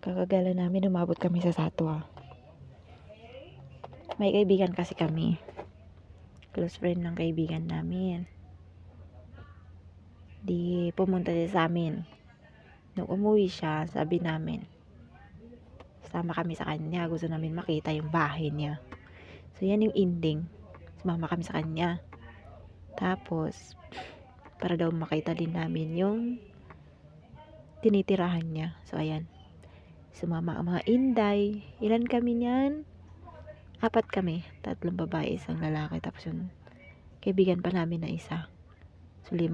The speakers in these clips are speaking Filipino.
Kakagala namin, umabot kami sa Satwa. May kaibigan kasi kami. Close friend ng kaibigan namin. Di pumunta siya sa amin. Nung umuwi siya, sabi namin, sama kami sa kanya. Gusto namin makita yung bahay niya. So, yan yung ending. Sumama kami sa kanya. Tapos, para daw makita din namin yung tinitirahan niya. So, ayan. Sumama ang mga inday. Ilan kami niyan? 4 kami. 3 babae, 1 lalaki. Tapos yung kaibigan pa namin na isa. So, 5.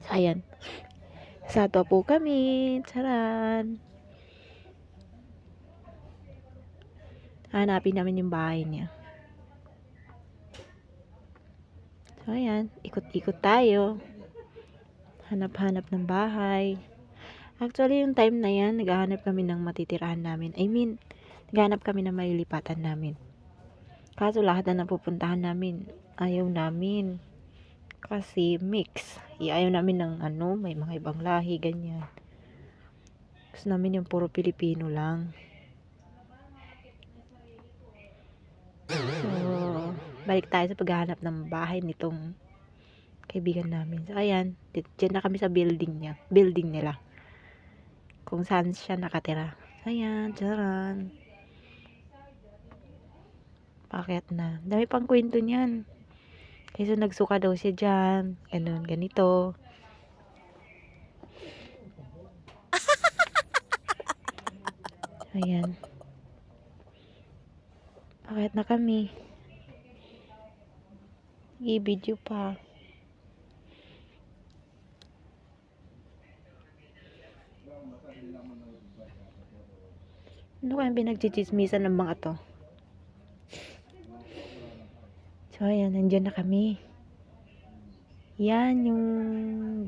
So, ayan. Satwa po kami. Charan. Hanapin namin yung bahay niya. So, ayan. Ikot-ikot tayo. Hanap-hanap ng bahay. Actually, yung time na yan, naghahanap kami ng matitirahan namin. I mean, naghahanap kami ng malilipatan namin. Kaso lahat na napupuntahan namin, ayaw namin. Kasi mix. Ayaw namin ng may mga ibang lahi, ganyan. Gusto namin yung puro Pilipino lang. So, balik tayo sa paghahanap ng bahay nitong kaibigan namin. So, ayan. Diyan na kami sa building nila. Kung saan siya nakatira. Ayan, charan. Paket na. Dami pang kwento niyan. Kasi nagsuka daw siya dyan. Ganun, ganito. Ayan. Paket na kami. I-video pa. Ano kaya pinagchichismisan ng mga to? So, ayan, nandyan na kami. Yan yung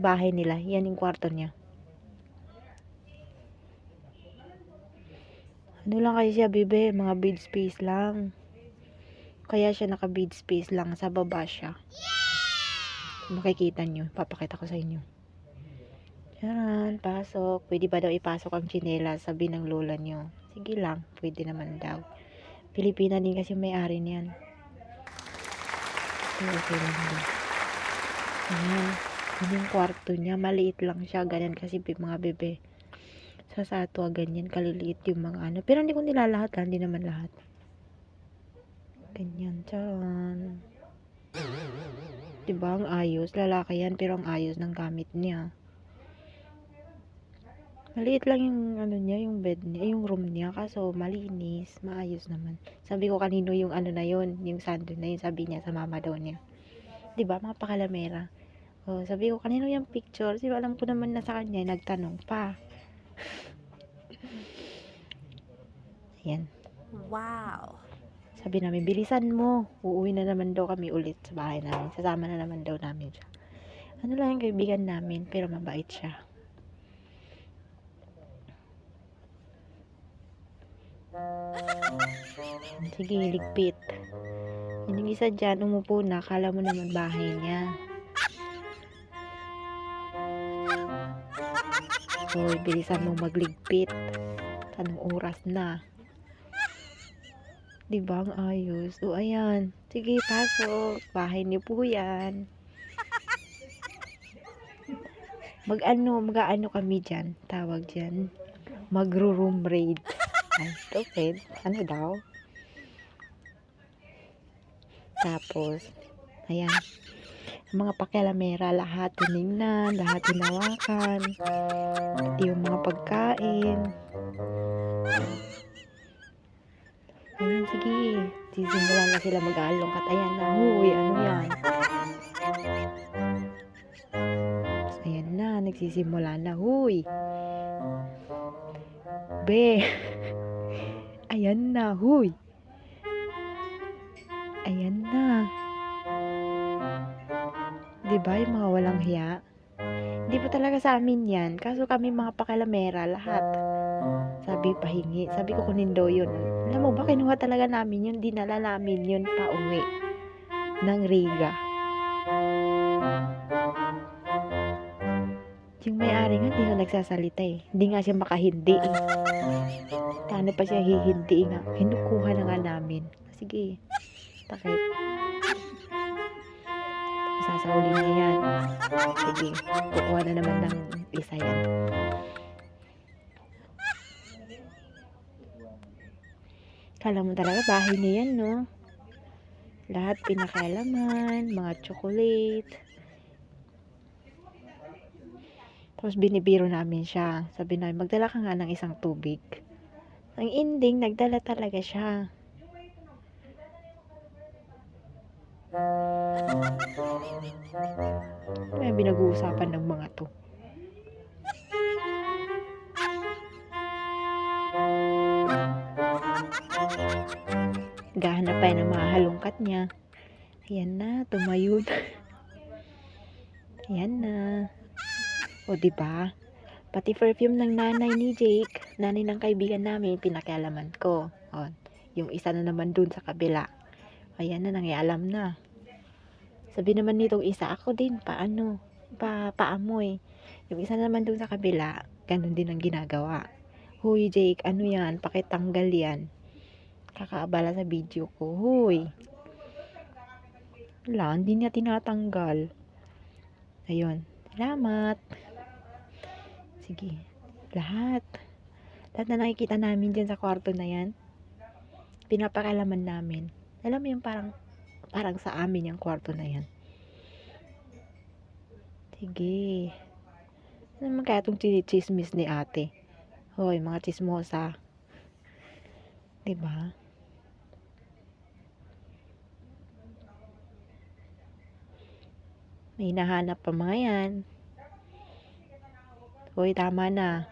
bahay nila. Yan yung kwarto niya. Ano lang kasi siya, bebe? Mga bed space lang. Kaya siya naka-bed space lang. Sa baba siya. Makikita nyo. Papakita ko sa inyo. Yan, pasok. Pwede ba daw ipasok ang tsinelas? Sabi ng lola nyo. Sige lang, pwede naman daw. Pilipina din kasi may-ari niyan. Okay lang daw. Ayan. Yan yung kwarto niya. Maliit lang siya. Ganyan kasi mga bebe. Sa Satwa, ganyan. Kaliliit yung mga Pero hindi ko nila lahat. Hindi naman lahat. Ganyan. Tiyan. Diba? Ang ayos. Lalaki yan. Pero ang ayos ng gamit niya. Maliit lang yung niya, yung bed niya, yung room niya, kaso malinis, maayos naman. Sabi ko kanino yung na yun, yung sando na yun, sabi niya sa mama daw niya. 'Di ba, mga pakalamera. Oh, sabi ko kanino yung picture, kasi alam ko naman na sa kanya, nagtanong pa. Ayan. Wow. Sabi namin, bilisan mo. Uuwi na naman daw kami ulit sa bahay namin. Sasama na naman daw namin siya. Ano lang yung kaibigan namin, pero mabait siya. Sige, ligpit. Yung isa dyan, umupo na. Akala mo naman bahay niya. So, bilisan mo magligpit. Anong oras na? Diba ang ayos? O, ayan. Sige, pasok. Bahay niyo po yan. Mag-ano kami dyan. Tawag dyan. Magro-room raid. Ay, stupid. Ano daw? Tapos, ayan. Mga pakialamera, lahat tinignan, lahat tinawakan. Yung mga pagkain. Ayan, sige. Sisimula na sila mag-aalongkat. Ayan na, huy, ano yan? Ayan na, nagsisimula na, huy. Be. Ayan na, huy. Ayan na. Diba yung mga walang hiya? Hindi po talaga sa amin yan. Kaso kami mga pakialamera, lahat. Sabi pahingi. Sabi ko kunin daw yun. Alam mo ba, kinuha talaga namin yun. Dinala namin yun pa uwi. Ng Riga. Yung may-ari nga, hindi na nagsasalita eh. Hindi nga siya makahindi eh. Paano pa siya hihindi nga? Kinukuha na nga namin. Sige, takip. Isasauli niya yan. Sige, kukuha na naman ng isa yan. Kala mo talaga bahay niya yan, no? Lahat pinakalaman, mga chocolate. Tapos binibiro namin siya. Sabi namin, magdala ka nga ng isang tubig. Ang ending, nagdala talaga siya. May pinag-uusapan ng mga to. Gahanap pa ng mga halongkat niya. Ayan na, tumayo na. Ayan na. O diba? Pati perfume ng nanay ni Jake, nanay ng kaibigan namin, pinakialaman ko. O, yung isa na naman dun sa kabila. Ayan na, nangialam na. Sabi naman nitong isa, ako din, paamoy. Yung isa na naman dun sa kabila, ganun din ang ginagawa. Huy Jake, ano yan? Pakitanggal yan. Kakaabala sa video ko. Huy. Wala, hindi niya tinatanggal. Ayun. Salamat. Sige. Lahat na nakikita namin dyan sa kwarto na yan, pinapakalaman namin. Alam mo yung parang sa amin yung kwarto na yan. Sige. Ano naman kaya itong chinichismis ni ate? Hoy, mga chismosa. Diba? May hinahanap pa mga yan. Hoy, tama na.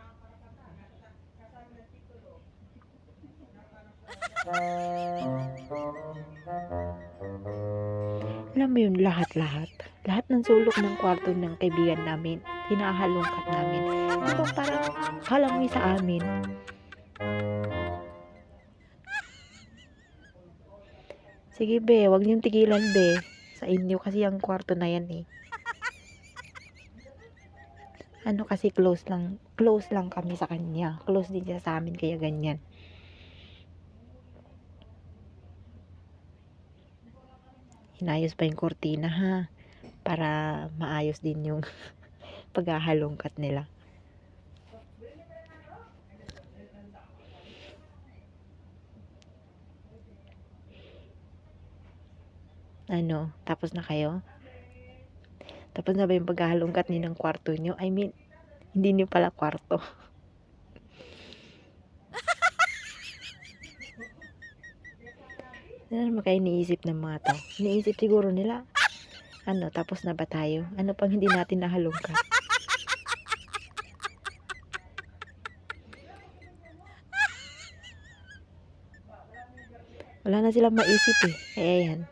Alam mo yun, lahat. Lahat ng sulok ng kwarto ng kaibigan namin, hinahalongkat namin. Ito parang kalangoy sa amin. Sige be, wag niyong tigilan be. Sa inyo kasi ang kwarto na yan eh. Ano kasi close lang kami sa kanya. Close din siya sa amin kaya ganyan. Inayos pa yung kortina ha. Para maayos din yung paghahalongkat nila. Ano, tapos na kayo? Tapos na ba yung paghahalongkat niyo ng kwarto niyo? I mean, hindi niyo pala kwarto. Ano naman kayo iniisip ng mga to? Iniisip siguro nila, ano, tapos na ba tayo? Ano pang hindi natin nahalongkat? Wala na silang maisip eh. Ayan.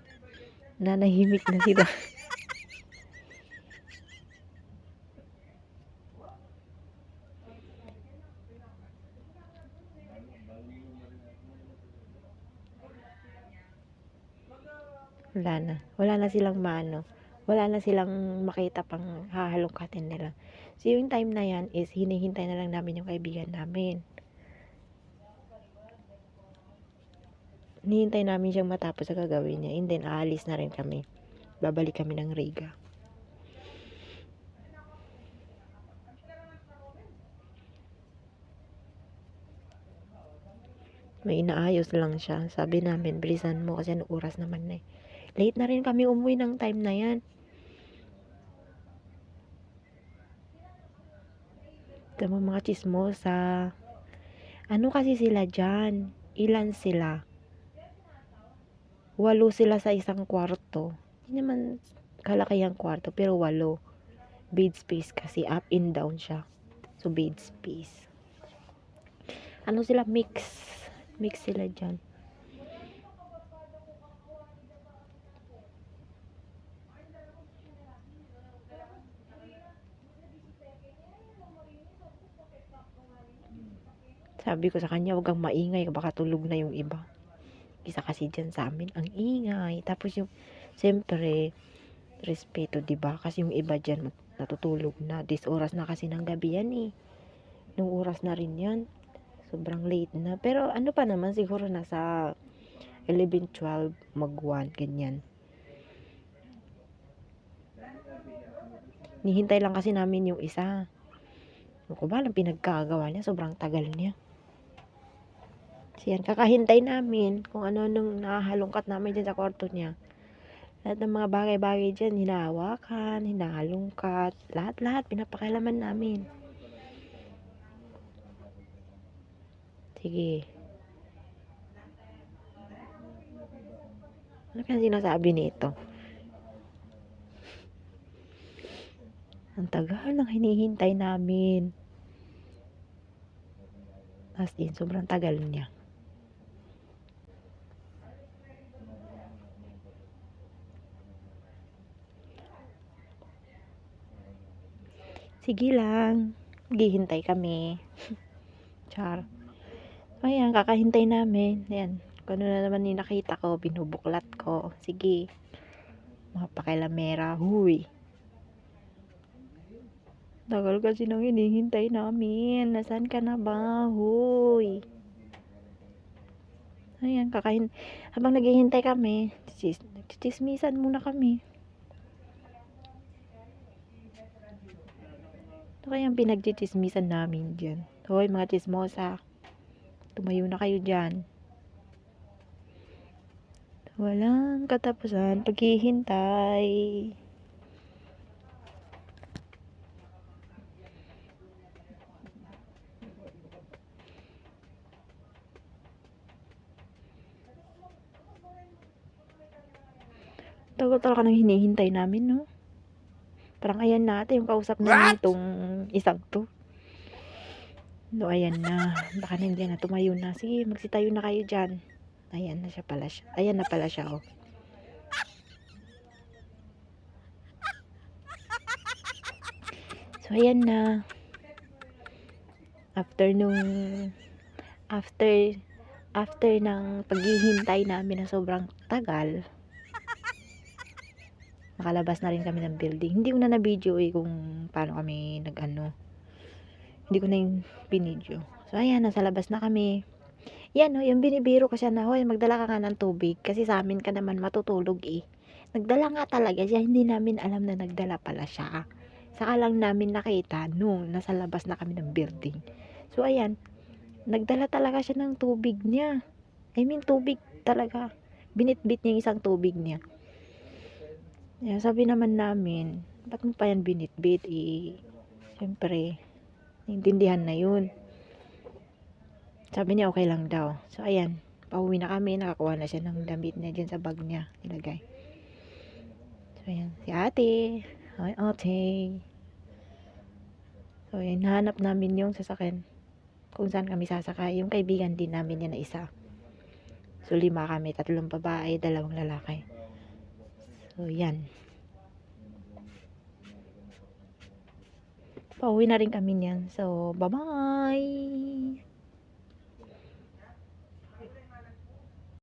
Nanahimik na sila. Wala na silang wala na silang makita pang hahalongkatin nila. So yung time na yan is hinihintay na lang namin yung kaibigan namin. Hinihintay namin siyang matapos sa gagawin niya, and then aalis na rin kami. Babalik kami ng Riga. May inaayos lang siya. Sabi namin, bilisan mo kasi anong oras naman na eh. Late na rin kami umuwi ng time na yan. Tama mga chismosa. Ano kasi sila dyan? Ilan sila? 8 sila sa isang kwarto. Hindi naman kalaki ang kwarto, pero 8. Bed space kasi, up and down siya. So, bed space. Ano sila? Mix sila dyan. Sabi ko sa kanya, huwag kang maingay, baka tulog na yung iba. Isa kasi dyan sa amin, ang ingay. Tapos yung, siyempre, respeto, diba? Kasi yung iba dyan, natutulog na. 10 oras na kasi ng gabi yan eh. Nung oras na rin yan. Sobrang late na. Pero ano pa naman, siguro nasa 11, 12, mag-1, ganyan. Nihintay lang kasi namin yung isa. Ano ko ba, ang pinagkagawa niya, sobrang tagal niya. So yan, kakahintay namin kung ano nung nakahalungkat namin dyan sa kwarto niya. Lahat ng mga bagay-bagay dyan, hinahawakan, hinahalungkat, lahat-lahat, pinapakialaman namin. Sige. Ano kaya sinasabi nito? Ang tagal ng hinihintay namin. As in, sobrang tagal niya. Sige lang. Maghihintay kami. Char. Ayan, kakahintay namin. Ayan. Kung ano na naman yung nakita ko, binubuklat ko. Sige. Mga pakilamera. Huy. Tagal kasi nang hinihintay namin. Nasaan ka na ba? Huy. Ayan, habang naghihintay kami, chismisan muna kami. Ito kaya ang pinagchichismisan namin dyan. Hoy, mga chismosa. Tumayo na kayo dyan. Walang katapusan paghihintay. Tagal talaga nang hinihintay namin, no? Parang ayan natin yung kausap namin itong isang to. No, ayan na. Baka nandiyan na, tumayo na. Sige, magsitayo na kayo dyan. Ayan na siya pala siya. Ayan na pala siya, oh. So, ayan na. After ng paghihintay namin na sobrang tagal, nakalabas na rin kami ng building. Hindi ko na na-video kung paano kami hindi ko na yung binidyo. So, ayan, nasa labas na kami. Yan, no, yung binibiro ko siya na, hoy, magdala ka nga ng tubig. Kasi sa amin ka naman matutulog eh. Nagdala nga talaga siya. Hindi namin alam na nagdala pala siya. Saka lang namin nakita nung nasa labas na kami ng building. So, ayan, nagdala talaga siya ng tubig niya. I mean, tubig talaga. Binitbit niya yung isang tubig niya. Yan, sabi naman namin, ba't mo pa yan binitbit? Siyempre, naintindihan na yun. Sabi niya okay lang daw. So, ayan, pauwi na kami. Nakakuha na siya ng damit niya dyan sa bag niya. Nilagay. So, ayan, si ate. Hi, ate. So, ayan, nahanap namin yung sasakyan kung saan kami sasakay. Yung kaibigan din namin yan na isa. So, 5 kami. 3 babae, 2 lalaki. So, yan. Pauwi na rin kami niyan. So, bye-bye!